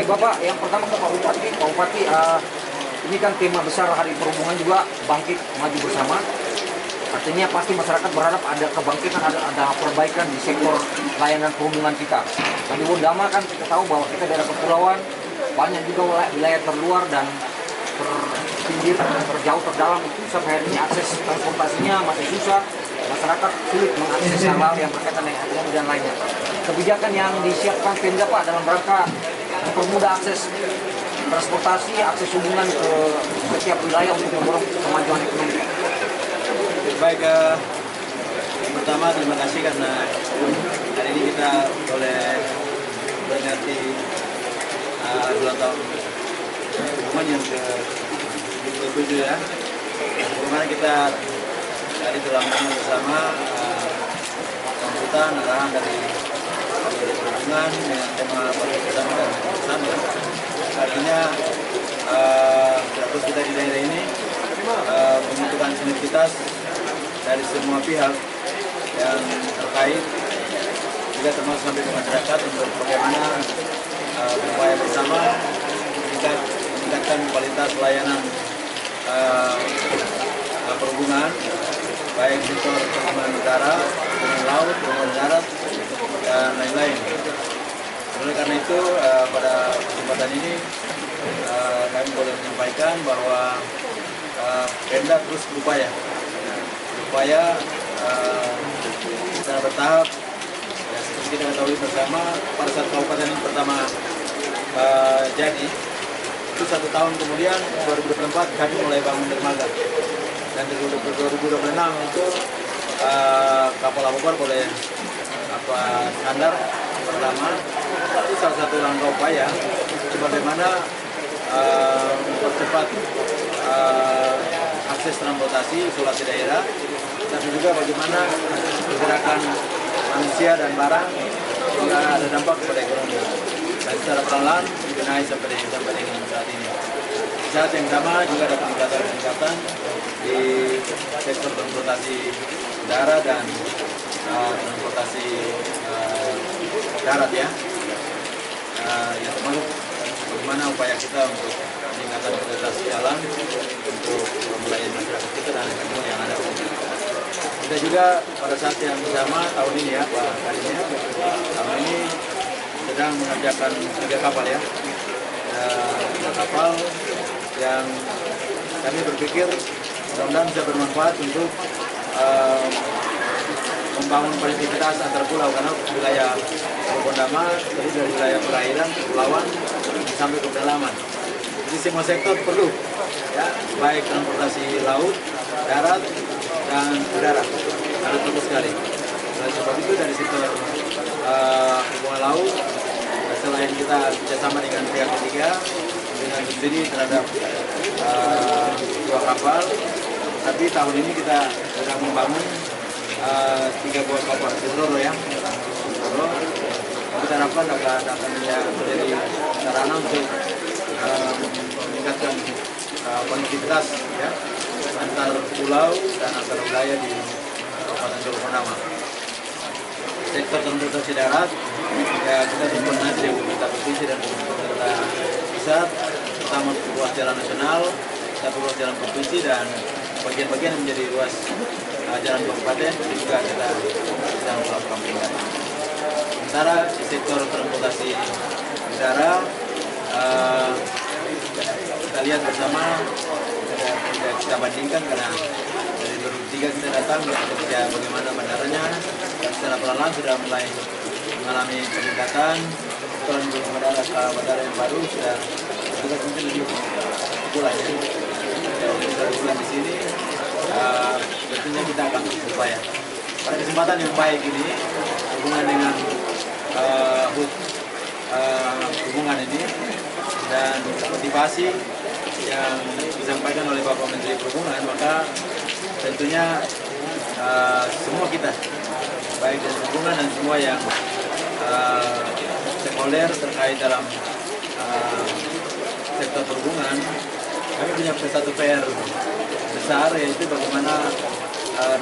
Baik Bapak, yang pertama ke Pak Bupati. Pak Bupati, ini kan tema besar Hari Perhubungan juga, bangkit maju bersama. Artinya pasti masyarakat berharap ada kebangkitan, ada perbaikan di sektor layanan perhubungan kita. Dan di Wondama kan kita tahu bahwa kita daerah kepulauan, banyak juga wilayah terluar dan terpinggir, terjauh, terdalam itu sampai hari ini akses transportasinya masih susah. Masyarakat sulit mengakses hal-hal yang berkaitan dengan ekonomi dan lainnya. Kebijakan yang disiapkan Pemda Pak dalam rangka mempermudah akses transportasi, akses hubungan ke setiap wilayah untuk mendorong kemajuan ekonomi. Baik, pertama terima kasih karena hari ini kita boleh memperingati 2 tahun hubungan yang ke-7 ya. Bagaimana kita tadi telah bersama sambutan arahan dari perhubungan dengan tema bersama dan bersama. Artinya terus kita di daerah ini membutuhkan sinergitas dari semua pihak yang terkait, juga termasuk sampai ke masyarakat untuk bagaimana berupaya bersama meningkatkan kualitas layanan perhubungan, baik sektor perhubungan udara, perhubungan laut, perhubungan darat, dan lain-lain. Oleh karena itu, pada kesempatan ini kami boleh menyampaikan bahwa Pemda terus berupaya secara bertahap. Ya, seperti kita ketahui bersama, pada saat kabupaten ini pertama jadi, itu 1 tahun kemudian 2024 kami mulai bangun dermaga. Dan 2026 itu kapal Abopar boleh standar pertama. Itu salah satu langkah upaya bagaimana mempercepat akses transportasi isolasi daerah, tapi juga bagaimana pergerakan manusia dan barang sehingga ada dampak kepada ekonomi. Dan secara perlahan dibenahi sampai dengan saat ini. Di saat yang sama juga ada peningkatan di sektor transportasi udara dan transportasi darat ya. Yang termasuk bagaimana upaya kita untuk meningkatkan kualitas jalan untuk melayani masyarakat kita dan ekonomi yang ada. Kita juga pada saat yang sama tahun ini ya Pak Kadin, tahun ini sedang mengerjakan 3 kapal ya. 3 kapal yang kami berpikir mudah-mudahan bisa bermanfaat untuk membangun konektivitas antar pulau, karena wilayah Wondama jadi dari wilayah perairan, kepulauan sampai ke pedalaman. Jadi semua sektor perlu ya, baik transportasi laut, darat, dan udara. Ada perlu sekali. Oleh sebab itu dari sektor hubungan laut, selain kita bekerjasama dengan pihak ketiga dengan subsidi terhadap 2 kapal, tapi tahun ini kita sedang membangun 3 buah kapal Sidroro ya. Kita harapkan akan menjadi sarana untuk meningkatkan konektivitas ya, antar pulau dan antar wilayah di Kabupaten Wondama. Sektor transportasi darat ya, kita berkoordinasi dengan pemerintah provinsi dan pemerintah pusat, pertama ruas jalan nasional, 1 ruas jalan provinsi, dan bagian-bagian yang menjadi ruas jalan kabupaten juga kita sedang melakukan peningkatan. Sementara di sektor transportasi udara kita lihat bersama, kita bandingkan karena dari 2003 kita datang bekerja bagaimana bandaranya, dan secara perlahan sudah mulai mengalami peningkatan. Bandara yang baru sudah mungkin lebih bulan ya. Sudah bulan di sini, tentunya kita akan berupaya. Pada kesempatan yang baik ini, hubungan dengan hubungan ini dan motivasi yang disampaikan oleh Bapak Menteri Perhubungan, maka tentunya semua kita, baik dari hubungan dan semua yang stakeholder terkait dalam sektor perhubungan, kami punya satu PR besar, yaitu bagaimana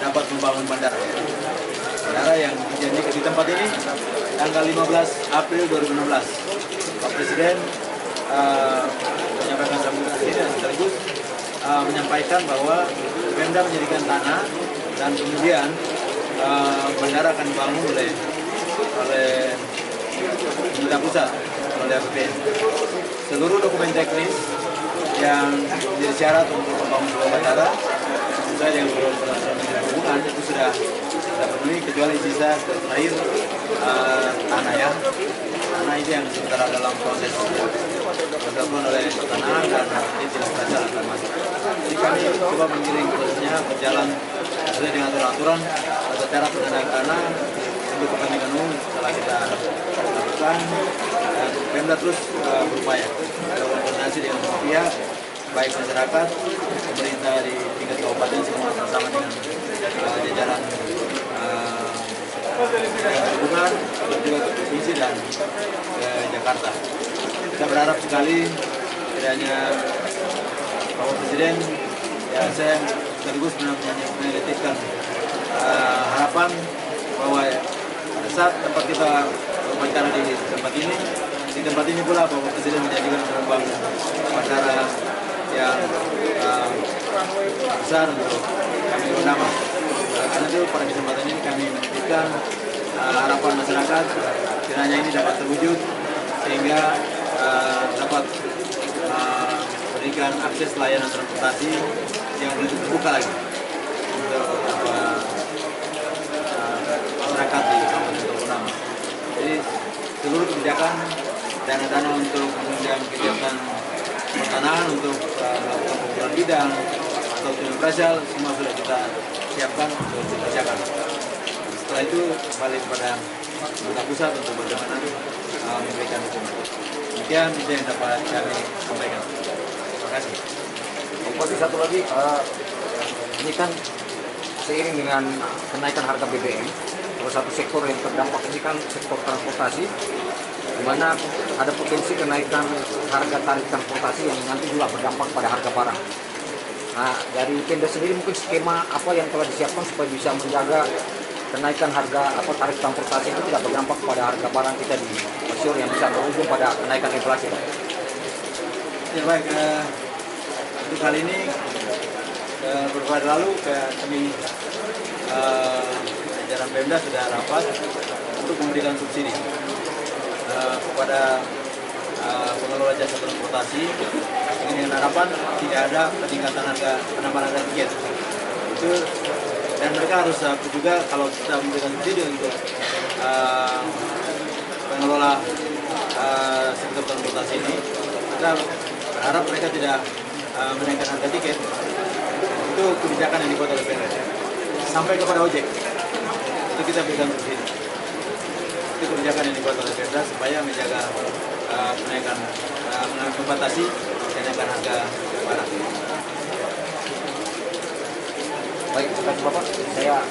dapat membangun bandara yang dijanjikan di tempat ini tanggal 15 April 2016. Pak Presiden menyampaikan sambutan ini dan sekaligus menyampaikan bahwa Pemda menjadikan tanah dan kemudian bandara akan dibangun oleh pemerintah pusat, oleh APBN. Seluruh dokumen teknis yang menjadi syarat untuk membangun sebuah bandara sesuai dengan peraturan Menteri Perhubungan itu sudah terpenuhi, kecuali sisa terakhir tanah ya. Tanah ini yang sementara dalam proses dilakukan oleh tanah dan ini tidak berhasil akan masuk. Jadi kami coba mengiring prosesnya berjalan sesuai dengan aturan atau cara pengadaan tanah untuk kepentingan umum setelah kita lakukan, dan Pemda terus berupaya berkoordinasi dengan semua pihak, baik masyarakat, pemerintah di tingkat kabupaten semua bersama dengan jajaran perhubungan, juga ke provinsi dan ke Jakarta. Kita berharap sekali adanya Bapak Presiden, ya saya sekaligus menitipkan harapan bahwa pada saat tempat kita berbicara di tempat ini pula Bapak Presiden menjadikan membangun bandara yang besar untuk kami bersama. Karena itu pada kesempatan ini kami menitipkan harapan masyarakat kiranya ini dapat terwujud sehingga dapat memberikan akses layanan transportasi yang belum terbuka lagi untuk masyarakat di Kabupaten Tokonama. Jadi seluruh kebijakan dana-dana untuk menunjang kegiatan pertanahan untuk melakukan pembuatan bidang atau tujuan operasional semua sudah kita siapkan untuk dikerjakan. Setelah itu kembali kepada pemerintah pusat untuk bagaimana memberikan dukungan. Demikian itu yang dapat kami sampaikan. Terima kasih. Bupati, satu lagi, ini kan seiring dengan kenaikan harga BBM, salah satu sektor yang terdampak ini kan sektor transportasi, di mana ada potensi kenaikan harga tarif transportasi yang nanti juga berdampak pada harga barang. Nah, dari Pemda sendiri mungkin skema apa yang telah disiapkan supaya bisa menjaga kenaikan harga tarif transportasi itu tidak berdampak pada harga barang kita di stasiun yang bisa berujung pada kenaikan inflasi, Pak? Ya baik, untuk kali ini beberapa hari lalu kami jajaran Pemda sudah rapat untuk memberikan subsidi kepada pengelola jasa transportasi dengan harapan tidak ada peningkatan penambahan harga tiket. Itu dan mereka harus juga kalau kita memberikan subsidi untuk pengelola sektor transportasi ini, kita berharap mereka tidak menaikkan harga tiket. Itu kebijakan yang dibuat oleh Pemda. Sampai kepada ojek, itu kita berikan subsidi. Itu kebijakan yang dibuat oleh Pemda supaya menjaga kenaikan, membatasi kenaikan harga barang. Baik, terima kasih Bapak. Saya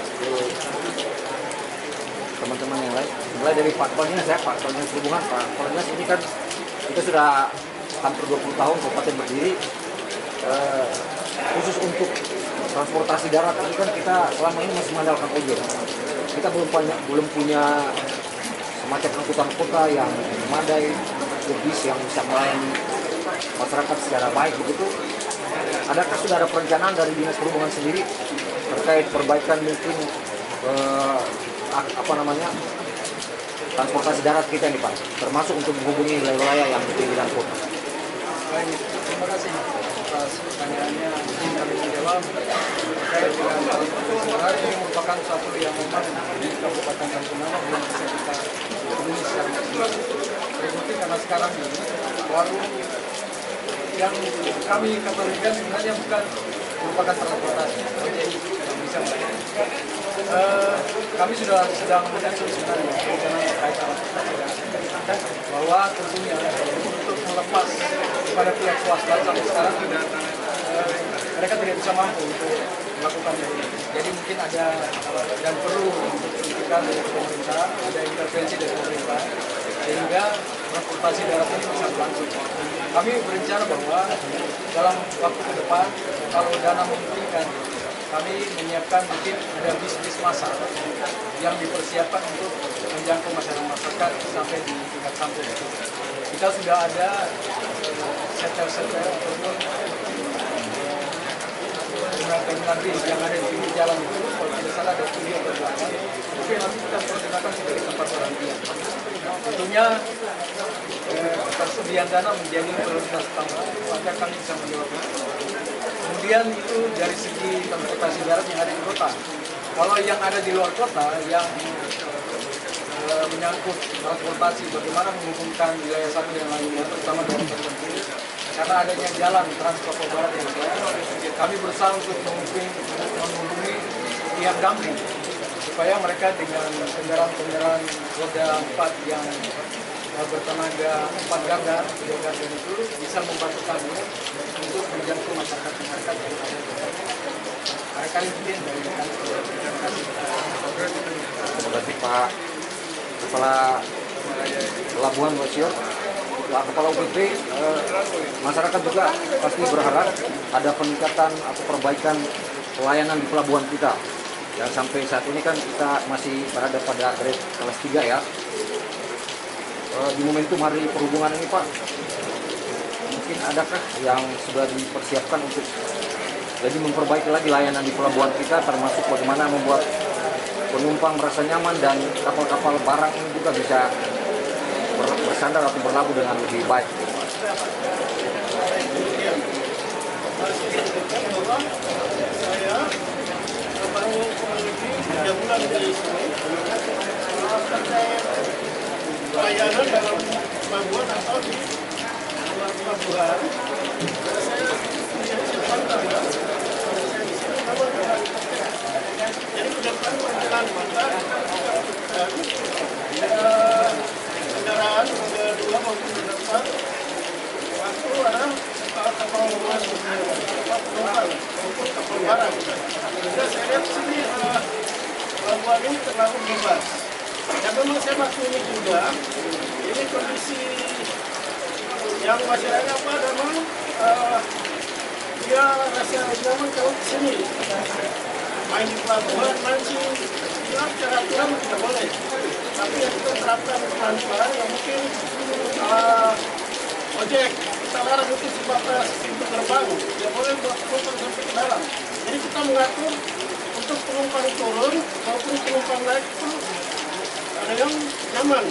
teman-teman yang lain, mulai dari Pak Koldinas Perhubungan. Pak Koldinas, ini kan kita sudah hampir 20 tahun kabupaten berdiri, khusus untuk transportasi darat ini kan kita selama ini masih mengandalkan ojek. Kita belum punya semacam angkutan kota yang memadai, bis yang bisa melayani masyarakat secara baik begitu. Adakah sudah ada perencanaan dari Dinas Perhubungan sendiri terkait perbaikan mungkin transportasi darat kita ini, Pak, termasuk untuk menghubungi wilayah-wilayah yang di pinggiran kota? Baik, terima kasih atas pertanyaannya. Mungkin kami menjawab terkait dengan transportasi darat. Ini merupakan satu yang memang di Kabupaten Tokonama belum bisa kita hubungi secara maksimal. Terbukti karena sekarang ini warung yang kami kategorikan sebenarnya bukan merupakan transportasi, jadi yang bisa melayani. Kami sedang menyusun sebenarnya rencana terkait transportasi darat, bahwa tentunya untuk melepas kepada pihak swasta sampai sekarang mereka tidak bisa mampu untuk melakukan ini. Jadi mungkin ada dan perlu diperhatikan dari pemerintah, ada intervensi dari pemerintah sehingga transportasi darat ini bisa berlangsung. Kami berencana bahwa dalam waktu ke depan kalau dana memungkinkan kami menyiapkan mungkin ada bis-bis massal yang dipersiapkan untuk menjangkau masyarakat sampai di tingkat kampung. Kita sudah ada setel-setel ataupun dengan bis yang ada di pinggir jalan itu, kalau tidak salah ada 7 atau 8, tapi nanti kita pergunakan sebagai tempat perhentian. Tentunya persediaan dana menjadi prioritas utama, maka kami bisa menjawabnya. Kemudian itu dari segi transportasi darat yang ada di kota. Kalau yang ada di luar kota, yang menyangkut transportasi, bagaimana menghubungkan wilayah satu yang lainnya, terutama dari tertentu, karena adanya jalan Trans Papua Barat yang ada, kami berusaha untuk menghubungi pihak Damri supaya mereka dengan kendaraan-kendaraan roda 4 yang bertenaga 4 garda, 3 garda itu bisa membantu kami untuk menjangkau masyarakat yang ada di kota. Mereka mungkin dari kami. Terima kasih Pak Kepala Pelabuhan Bosior, Pak Kepala UPP. Masyarakat juga pasti berharap ada peningkatan atau perbaikan pelayanan di pelabuhan kita. Dan sampai saat ini kan kita masih berada pada grade kelas 3 ya. Di momentum Hari Perhubungan ini Pak, mungkin adakah yang sudah dipersiapkan untuk jadi memperbaiki lagi layanan di pelabuhan kita, termasuk bagaimana membuat penumpang merasa nyaman dan kapal-kapal barang ini juga bisa bersandar atau berlabuh dengan lebih baik. Saya baru memiliki 3 bulan di sini. Pelayanan dalam pelabuhan atau di luar pelabuhan. Saya menjadi sepantang ya. Saya di sini memang jadi ke depan perjalanan mata kendaraan roda 2 maupun roda 4 waktu ada kapal masuk kapal penumpang maupun kapal barang. Jadi saya lihat sini pelabuhan ini terlalu bebas. Dan memang saya maklumi juga ini kondisi yang masyarakat memang dia rasa nyaman kalau di sini. Main di pelabuhan, mancing, bilang secara aturan tidak boleh. Tapi yang kita terapkan pelan-pelan, yang mungkin ojek, kita larang itu sebatas pintu gerbang, tidak boleh buat penumpang sampai ke dalam. Jadi kita mengatur untuk penumpang turun maupun penumpang naik itu ada yang nyaman.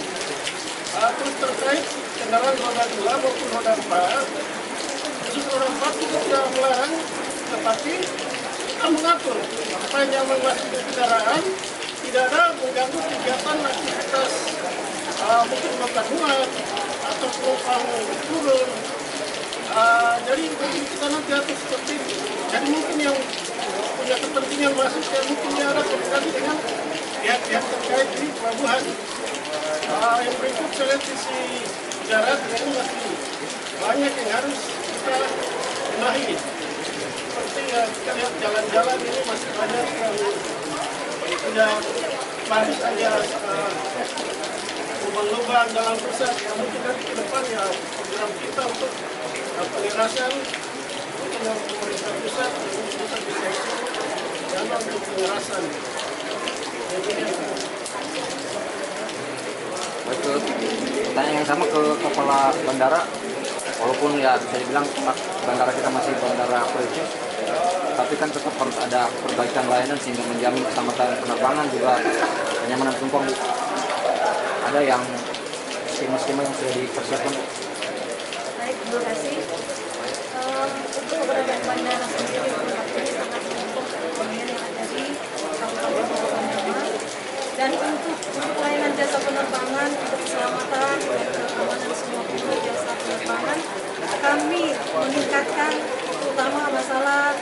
Terus terkait kendaraan roda 2 maupun roda 4, khusus roda 4 kita sudah melarang, tetapi kita mengatur supaya nyaman masuk ke kendaraan, tidak ada mengganggu kegiatan aktivitas mungkin bakar muat atau penumpang turun. Jadi kita nanti atur seperti itu. Jadi mungkin yang punya kepentingan masuk, ya mungkin dia ada komunikasi dengan pihak-pihak terkait di pelabuhan. Yang berikut saya lihat sisi darat ini masih banyak yang harus kita benahi. Seperti kita lihat jalan-jalan ini masih banyak yang tidak bagus, ada lubang-lubang dalam pusat. Yang mungkin nanti ke depan ya program kita untuk penjelasan mungkin yang pemerintah pusat bisa dana untuk penjelasan. Baik, pertanyaan yang sama ke Kepala Bandara, walaupun ya bisa dibilang bandara kita masih bandara prioritas, tapi kan tetap harus ada perbaikan layanan sehingga menjamin keselamatan penerbangan juga kenyamanan penumpang. Ada yang skema-skema yang sudah dipersiapkan? Baik, terima kasih. Untuk keberadaan bandara sendiri ini sangat mendukung perekonomian yang ada di Kabupaten Bogor. Dan untuk pelayanan jasa penerbangan, untuk keselamatan dan keamanan semua pengguna jasa penerbangan, kami meningkatkan terutama masalah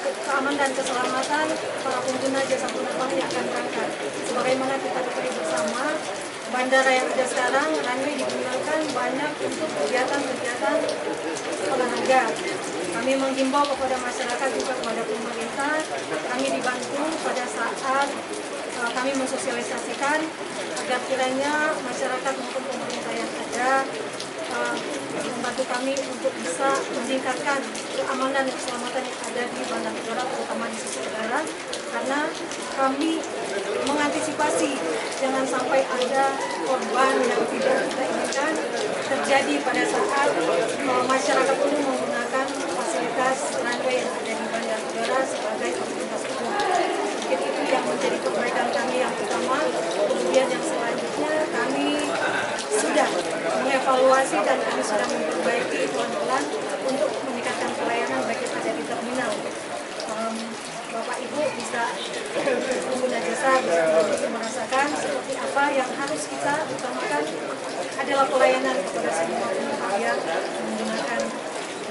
keamanan dan keselamatan para pengguna jasa penerbangan yang akan berangkat. Sebagaimana kita ketahui bersama, bandara yang ada sekarang runway digunakan banyak untuk kegiatan-kegiatan olahraga. Kami menghimbau kepada masyarakat juga kepada pemerintah, kami dibantu pada saat kami mensosialisasikan agar kiranya masyarakat maupun pemerintah yang ada membantu kami untuk bisa meningkatkan keamanan dan keselamatan yang ada di Bandar Udara, terutama di sisi udara, karena kami mengantisipasi jangan sampai ada korban yang tidak kita inginkan terjadi pada saat masyarakat umum menggunakan fasilitas runway yang ada di Bandar Udara sebagai fasilitas umum. Mungkin itu yang menjadi perbaikan kami yang utama. Kemudian yang selanjutnya kami sudah mengevaluasi dan kami sudah memperbaiki pelan-pelan untuk meningkatkan pelayanan baik yang ada di terminal. Bapak Ibu bisa pengguna jasa bisa merasakan seperti apa yang harus kita utamakan adalah pelayanan kepada semua penumpang yang menggunakan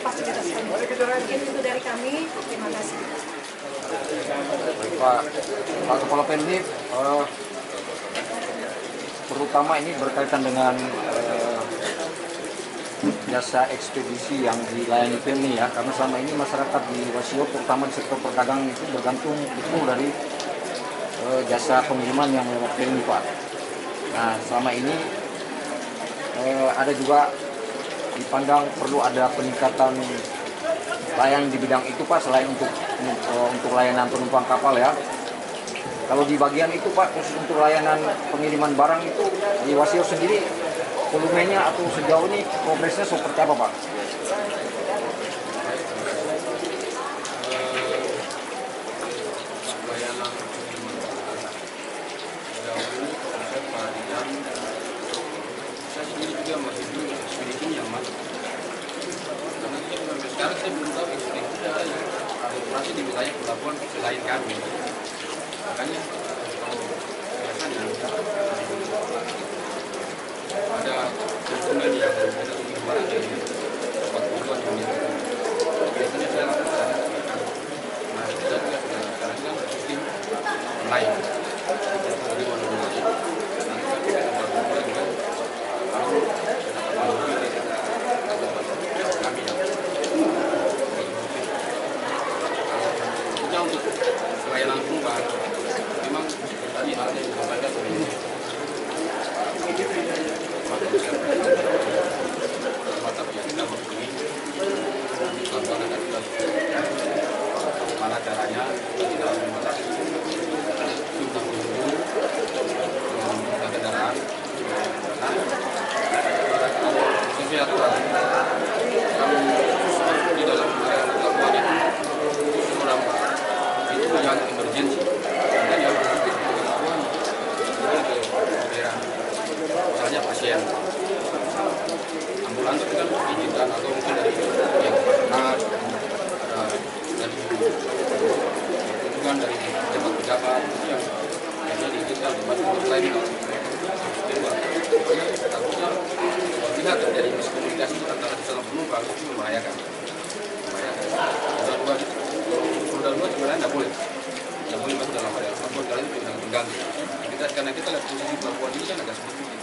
fasilitas kami. Mungkin itu dari kami. Terima kasih. Pak Kepala Pendim, terutama ini berkaitan dengan jasa ekspedisi yang dilayani Pemni ya, karena selama ini masyarakat di Wasio terutama di sektor perdagangan itu bergantung betul dari jasa pengiriman yang lewat Pemni Pak. Nah selama ini ada juga dipandang perlu ada peningkatan layanan di bidang itu Pak, selain untuk layanan penumpang kapal ya. Kalau di bagian itu Pak, khusus untuk layanan pengiriman barang itu di Wasio sendiri volumenya atau sejauh ini progresnya seperti apa Pak? Layanan pengiriman barang sejauh ini saya perhatikan, saya sendiri juga masih belum ekspedisi yang masuk. Karena sampai sekarang saya belum tahu ekspedisi ada yang operasi di wilayah pelabuhan selain kami. Makanya biasanya ada dokumen yang ada di barang dari tempat tujuan unit. Biasanya saya lakukan. Nah, kita juga sudah sekarang sistem online. Jadi online. Nanti kami akan berbuat juga harus kami yang untuk layanan penumpang memang tadi hal yang disampaikan oleh mata pihak kita menghubungi bantuan akan kita mana caranya kita tidak membatasi jumlah pengunjung dan kendaraan karena sesuai aturan kami di dalam pelabuhan itu sudah itu yang emergency dan yang pelabuhan itu ke daerah misalnya pasien ambulans itu kan diizinkan atau mungkin dari yang benar dari kunjungan dari pejabat-pejabat yang biasanya diizinkan tempat lain takutnya tidak terjadi miskomunikasi antara calon penumpang itu membahayakan. Roda dua sebenarnya tidak boleh masuk dalam area pelabuhan karena itu sangat mengganggu. Karena kita lihat posisi pelabuhan ini kan agak seperti itu.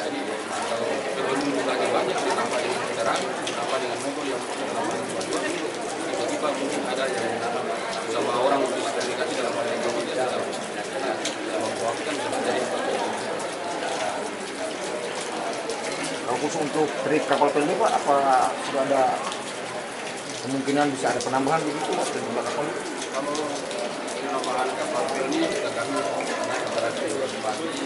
Jadi kalau pengunjung lagi banyak ditambah dengan kendaraan, ditambah dengan mobil yang dalam area pelabuhan, tiba-tiba mungkin ada yang sama orang untuk komunikasi dalam area pelabuhan dalam waktu kan bisa terjadi. Kalau khusus untuk trip kapal Pelni Pak, apa sudah ada kemungkinan bisa ada penambahan begitu waktu jumlah kapal itu? Kalau penambahan kapal Pelni sudah kami naik antara pagi, jadi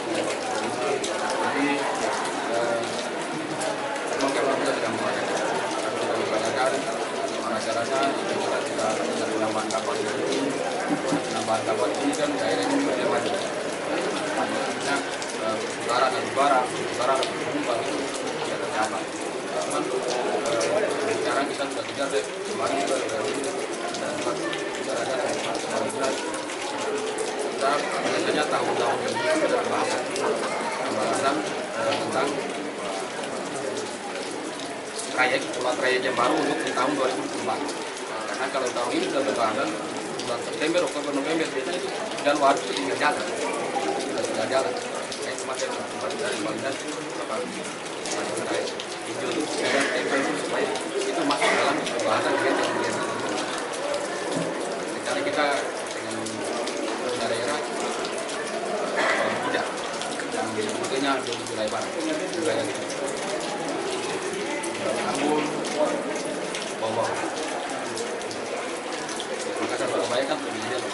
memang kapal kita tidak banyak. Kami sudah ditanyakan gimana caranya kita tidak ada penambahan kapal ini. Penambahan kapal ini kan daerah ini sudah maju. Artinya utara dan barang penumpang itu tidak tercapai. Cuman sekarang kita sudah kejar deh, kemarin kita sudah kita biasanya tahun-tahun ini sudah pembahasan tentang trayek yang baru untuk di tahun 2024. Karena kalau tahun ini sudah pembahasan bulan September, Oktober, November biasanya itu Januari itu tinggal jalan, kayak semacam dari Bangladesh apa trayek hijau itu dan tempel itu supaya itu masuk dalam pembahasan kegiatan. Sekarang kita dengan daerah tidak yang sebetulnya di wilayah barat wilayah itu. bawah. Makassar Surabaya kan lebih jauh.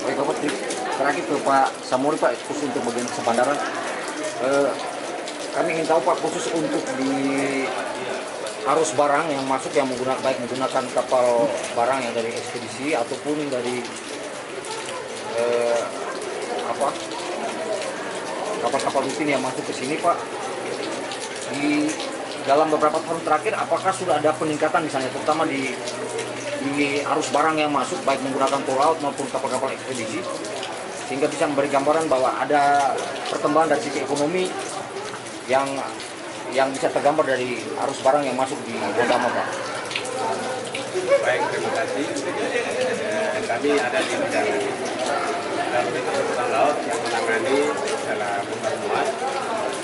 Baik Bapak, terakhir ke Pak Samori Pak, khusus untuk bagian Sepandaran. Kami ingin tahu Pak, khusus untuk di arus barang yang masuk yang menggunakan kapal barang yang dari ekspedisi ataupun dari kapal-kapal rutin yang masuk ke sini Pak, di dalam beberapa tahun terakhir apakah sudah ada peningkatan misalnya terutama di arus barang yang masuk baik menggunakan tol laut maupun kapal-kapal ekspedisi, sehingga bisa memberi gambaran bahwa ada perkembangan dari sisi ekonomi yang bisa tergambar dari arus barang yang masuk di Gondama Pak. Baik, terima kasih. Kami ada di bidang angkutan laut yang menangani dalam pertemuan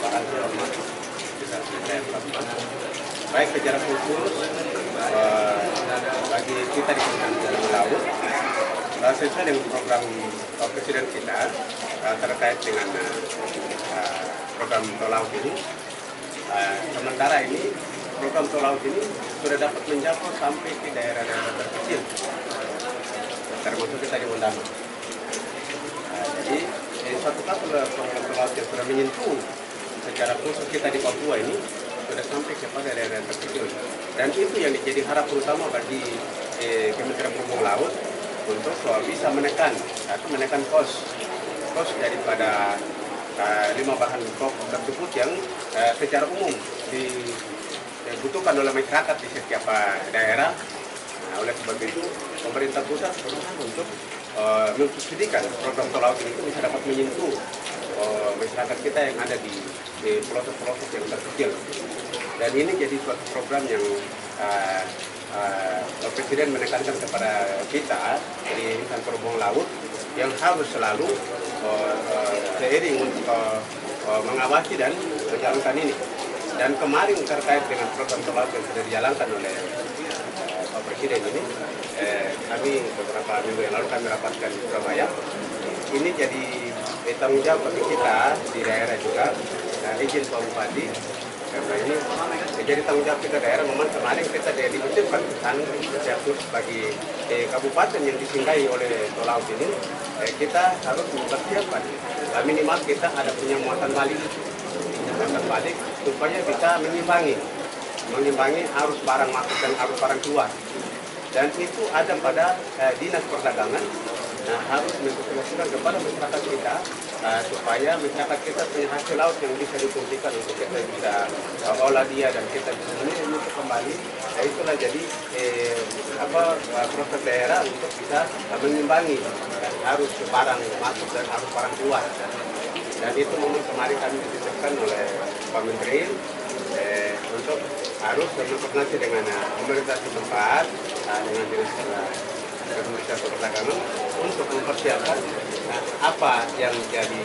barang terhormat bisa selesai pelabuhan. Baik secara khusus bagi kita di Kementerian Laut, sesuai dengan program Presiden kita terkait dengan program tol laut ini. Sementara ini program tol laut ini sudah dapat menjangkau sampai ke daerah-daerah terkecil, termasuk kita di Gondama. Jadi satu kapal program tol laut yang sudah menyentuh secara khusus kita di Papua ini sudah sampai kepada daerah terkecil, dan itu yang menjadi harapan utama bagi Kementerian Perhubungan Laut untuk bisa menekan kos daripada 5 bahan pokok tersebut yang secara umum dibutuhkan oleh masyarakat di setiap daerah. Nah, oleh sebab itu pemerintah pusat berusaha untuk mensubsidikan program tol laut ini bisa dapat menyentuh masyarakat kita yang ada di pelosok-pelosok yang terkecil. Dan ini jadi suatu program yang Presiden menekankan kepada kita di Insan Perhubungan Laut yang harus selalu seiring untuk mengawasi dan menjalankan ini. Dan kemarin terkait dengan program tol laut yang sudah dijalankan oleh Pak Presiden ini, kami beberapa minggu yang lalu kami rapatkan di Surabaya. Ini jadi tanggung jawab bagi kita di daerah juga, izin Pak Bupati. Karena ini jadi tanggung jawab kita daerah. Memang kemarin kita dibutuhkan khusus bagi kabupaten yang disinggahi oleh tol laut ini, kita harus mempersiapkan minimal kita ada punya muatan balik supaya bisa mengimbangi arus barang masuk dan arus barang keluar. Dan itu ada pada dinas perdagangan. Nah, harus menginformasikan kepada masyarakat kita supaya masyarakat kita punya hasil laut yang bisa difungsikan untuk kita bisa olah dia dan kita bisa menilai kembali. Nah, itulah jadi proses daerah untuk bisa mengimbangi arus barang masuk dan arus barang keluar. Dan itu memang kemarin kami ditetapkan oleh Pak Menteri untuk harus berkoordinasi dengan pemerintah setempat dengan dinas Kementerian Perdagangan untuk mempersiapkan apa yang jadi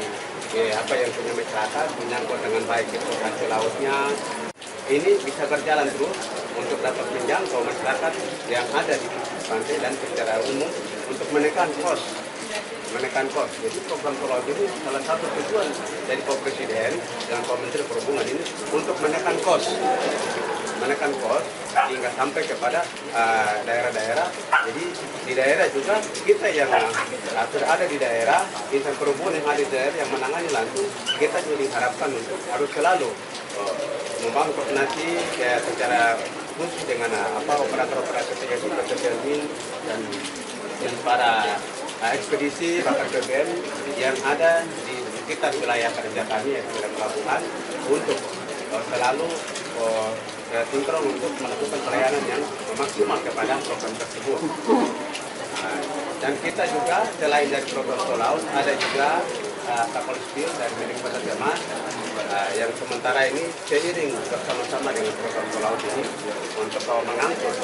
apa yang punya masyarakat menyangkut dengan baik itu hasil lautnya. Ini bisa berjalan terus untuk dapat menjangkau masyarakat yang ada di pantai dan secara umum untuk menekan kos. Jadi program tol laut ini salah satu tujuan dari Pak Presiden dan Pak Menteri Perhubungan ini untuk menekan kos hingga sampai kepada daerah-daerah. Jadi di daerah juga kita yang sudah ada di daerah, insan perhubungan yang ada di daerah yang menangani langsung, kita juga diharapkan untuk harus selalu membangun koordinasi secara khusus dengan operator-operator TNI dan para ekspedisi bahkan BBM yang ada di sekitar wilayah kerja kami yang sudah pelabuhan untuk selalu sinkron untuk melakukan pelayanan yang maksimal kepada program tersebut. Dan kita juga selain dari program tol laut ada juga kapal steel dari milik Pt Temas yang sementara ini seiring bersama-sama dengan program tol laut ini untuk mengangkut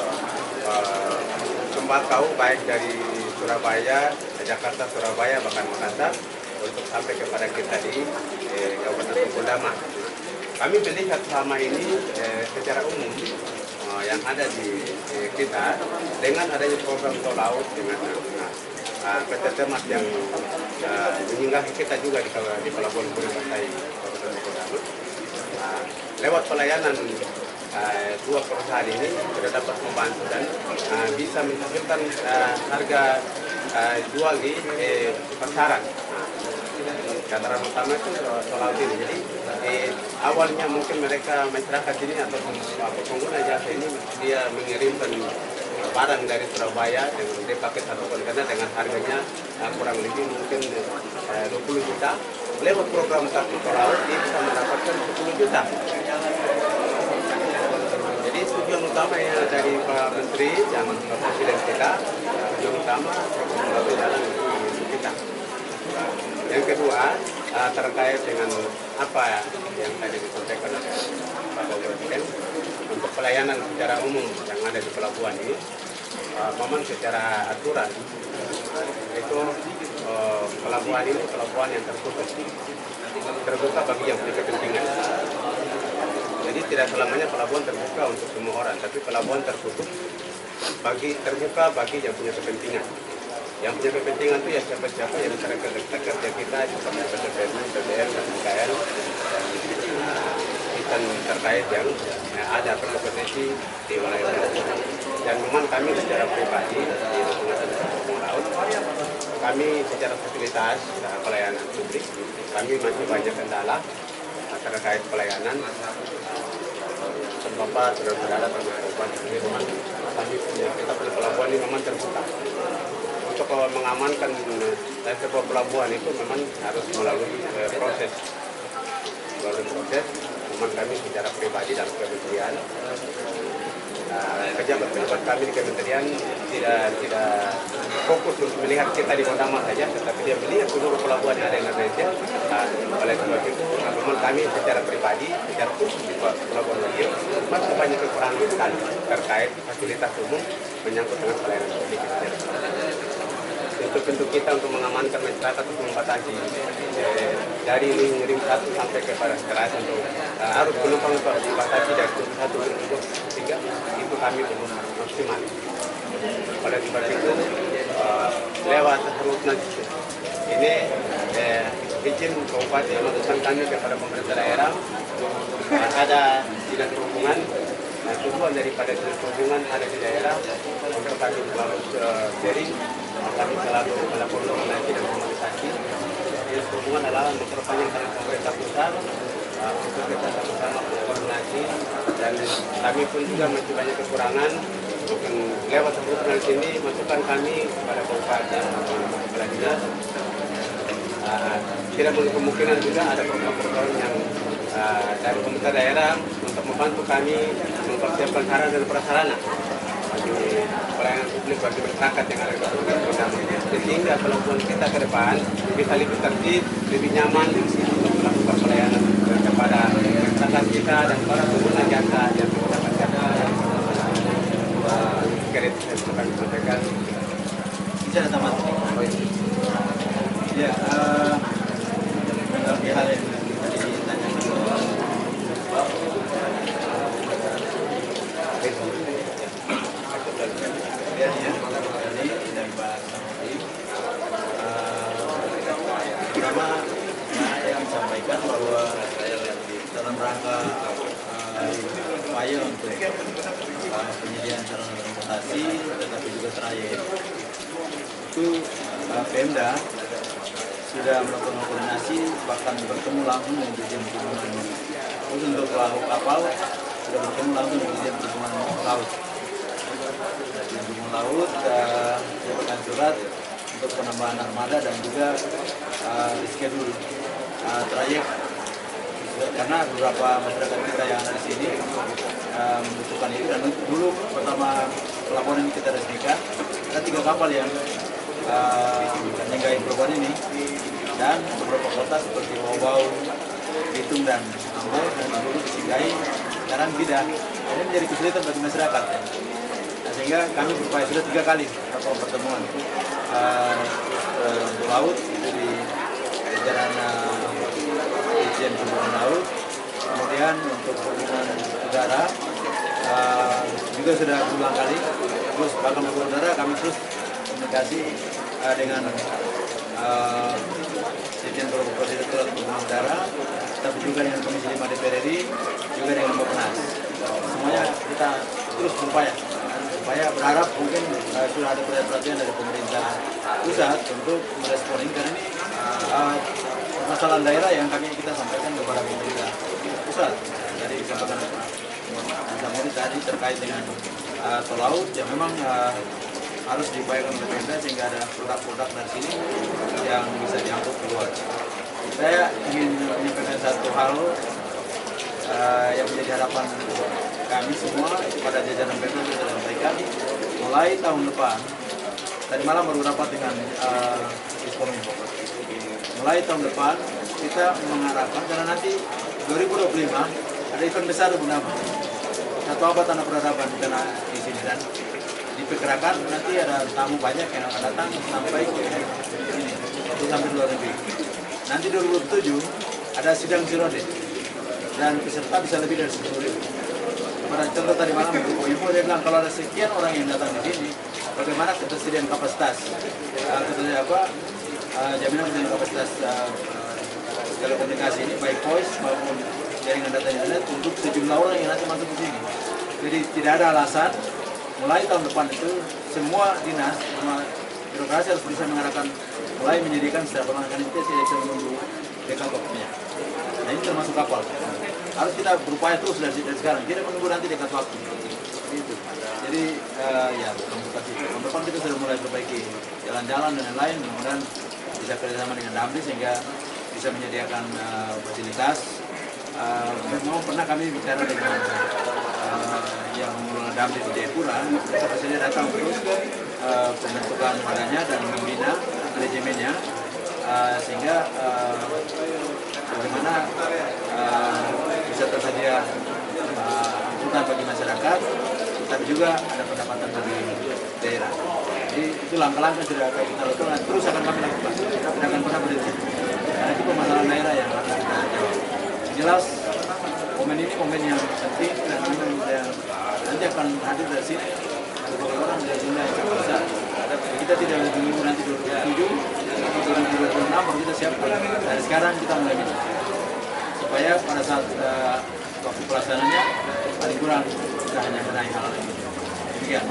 tembakau baik dari Surabaya, Jakarta, Surabaya bahkan Makassar untuk sampai kepada kita di Kabupaten Gondama. Kami melihat selama ini secara umum yang ada di kita dengan adanya program tol laut dengan PT Temas yang menyinggahi kita juga di Pelabuhan Buri Pantai Kabupaten Gondama. lewat pelayanan dua perusahaan ini sudah dapat membantu dan bisa menstabilkan harga jual di pasaran. Catatan utama itu soal ini. Jadi awalnya mungkin mereka masyarakat ini atau pengguna jasa ini dia mengirimkan barang dari Surabaya dengan dia pakai satu kontainer dengan harganya kurang lebih mungkin 20 juta. Lewat program Kartu Tol Laut dia bisa mendapatkan 10 juta. Jadi tujuan utamanya dari Pak Menteri dan Pak Presiden kita, tujuan utama melalui jalan untuk kita. Yang kedua, terkait dengan apa yang tadi disampaikan oleh Pak Presiden untuk pelayanan secara umum yang ada di pelabuhan ini, memang secara aturan itu pelabuhan ini pelabuhan yang terbuka bagi yang punya kepentingan. Jadi tidak selamanya pelabuhan terbuka untuk semua orang, tapi pelabuhan terbuka bagi yang punya kepentingan. Yang punya kepentingan itu ya siapa-siapa yang kerja kita seperti PTPN, PBR, dan KL dan terkait yang ada berkompetensi di wilayah pelabuhan. Dan memang kami secara pribadi di Lingkungan Laut, kami secara fasilitas pelayanan publik, kami masih banyak kendala terkait pelayanan. Bapak saudara-saudara termasuk memang kami kita punya pelabuhan ini memang terbuka. Untuk mengamankan sebuah pelabuhan itu memang harus melalui proses. Memang kami secara pribadi dalam kementerian, pejabat-pejabat kami di kementerian tidak fokus untuk melihat kita di Kota Mas saja, tetapi dia melihat seluruh pelabuhan yang ada di Indonesia. Oleh sebab itu, memang kami secara pribadi, secara khusus di Pelabuhan Medio, masih banyak kekurangan sekali terkait fasilitas umum menyangkut dengan pelayanan publik. Bentuk-bentuk kita untuk mengamankan masyarakat untuk membatasi dari ring 1 sampai kepada keras untuk arus penumpang dibatasi dari 1 ke 3 itu kami belum maksimal. Oleh sebab itu lewat Harutna ini izin Kabupaten memutuskan kami kepada pemerintah daerah ada dinas perhubungan. Tujuan daripada dinas perhubungan ada di daerah untuk kami melalui sharing. Kami selalu melakukan koordinasi dan komunikasi. Dinas perhubungan adalah memperpanjang dari pemerintah pusat untuk kita sama-sama berkoordinasi dan kami pun juga masih banyak kekurangan. Lewat Harutna sini masukan kami kepada kabupaten kepala dinas. Tidak menutup kemungkinan juga ada program-program yang dari pemerintah daerah untuk membantu kami mempersiapkan sarana dan prasarana bagi pelayanan publik bagi masyarakat yang ada di Kota sehingga pelabuhan kita ke depan bisa lebih tertib, lebih nyaman untuk melakukan pelayanan kepada masyarakat kita dan para pengguna jasa yang menggunakan jasa kredit yang akan disampaikan. Bicara tamat. Ya, menanggapi hal yang tadi ditanyakan pertama saya sampaikan bahwa dalam rangka upaya untuk penyediaan sarana transportasi tetapi juga trayek itu Pemda sudah melakukan koordinasi bahkan bertemu langsung dengan Dirjen Perhubungan untuk pelaku kapal sudah bertemu langsung dengan Dirjen Perhubungan Laut. Dirjen Perhubungan Laut menyampaikan surat untuk penambahan armada dan juga reschedule trayek karena beberapa masyarakat kita yang ada di sini membutuhkan itu dan dulu pertama pelabuhan ini kita resmikan ada 3 kapal yang menyinggahi pelabuhan ini dan beberapa kota seperti Wabau, Bitung dan Ambon dan dulu disinggahi sekarang tidak. Ini menjadi kesulitan bagi masyarakat. Nah, sehingga kami berupaya sudah 3 kali melakukan pertemuan untuk laut itu di jalan Dirjen Perhubungan Laut, kemudian untuk hubungan udara juga sudah berulang kali, terus bahkan hubungan udara kami terus komunikasi dengan Dirjen Provokasi Direktorat Perhubungan Udara, tapi juga dengan Komisi 5 DPR RI, juga dengan Bappenas. Semuanya kita terus berupaya berharap mungkin sudah ada perhatian dari pemerintah pusat untuk merespon ini, karena ini masalah daerah yang kita sampaikan kepada pemerintah pusat. Jadi disampaikan Samuri tadi terkait dengan tol laut yang memang harus diupayakan oleh pemerintah sehingga ada produk-produk dari sini yang bisa diangkut keluar. Saya ingin menyampaikan satu hal yang menjadi harapan kami semua kepada jajaran Pemda kita sampaikan mulai tahun depan. Tadi malam baru rapat dengan Diskominfo. Mulai tahun depan kita mengharapkan karena nanti 2025 ada event besar bernama Satu Abad Tanah Peradaban di sini, dan diperkirakan nanti ada tamu banyak yang akan datang sampai ke sini, sampai luar negeri. Nanti 2007 ada sidang Sirode dan peserta bisa lebih dari 10.000. Pada contoh tadi malam Ibu dia bilang kalau ada sekian orang yang datang di sini, bagaimana ketersediaan kapasitas, jaminan kapasitas telekomunikasi ini baik voice maupun jaringan data internet untuk sejumlah orang yang nanti masuk ke sini. Jadi tidak ada alasan mulai tahun depan itu semua dinas, semua birokrasi harus bisa mengarahkan mulai menyediakan secara perlahan itu tidak bisa menunggu dekat waktunya. Nah ini termasuk kapal. Harus kita berupaya terus dari sekarang, tidak menunggu nanti dekat waktu. Gitu. Jadi ya tahun depan kita sudah mulai perbaiki jalan-jalan dan lain-lain, mudah-mudahan bisa kerjasama dengan Damri sehingga bisa menyediakan fasilitas. Memang pernah kami bicara dengan yang mengelola Damri di Jayapura, mereka bersedia datang terus pembentukan badannya dan membina manajemennya sehingga bagaimana bisa tersedia angkutan bagi masyarakat, tapi juga ada pendapatan dari daerah. Jadi itu langkah-langkah sudah kita lakukan, terus akan kami lakukan, tidak akan pernah berhenti. Karena itu permasalahan daerah yang harus kita jawab. Jelas momen ini momen yang penting dan yang nanti akan hadir dari sini beberapa orang dari jumlah yang sangat besar. Kita tidak menunggu nanti 2027 atau 2026 baru kita siapkan. Dari sekarang kita mulai bikin supaya pada saat waktu pelaksanaannya paling kurang kita hanya mengenai hal ini. Demikian.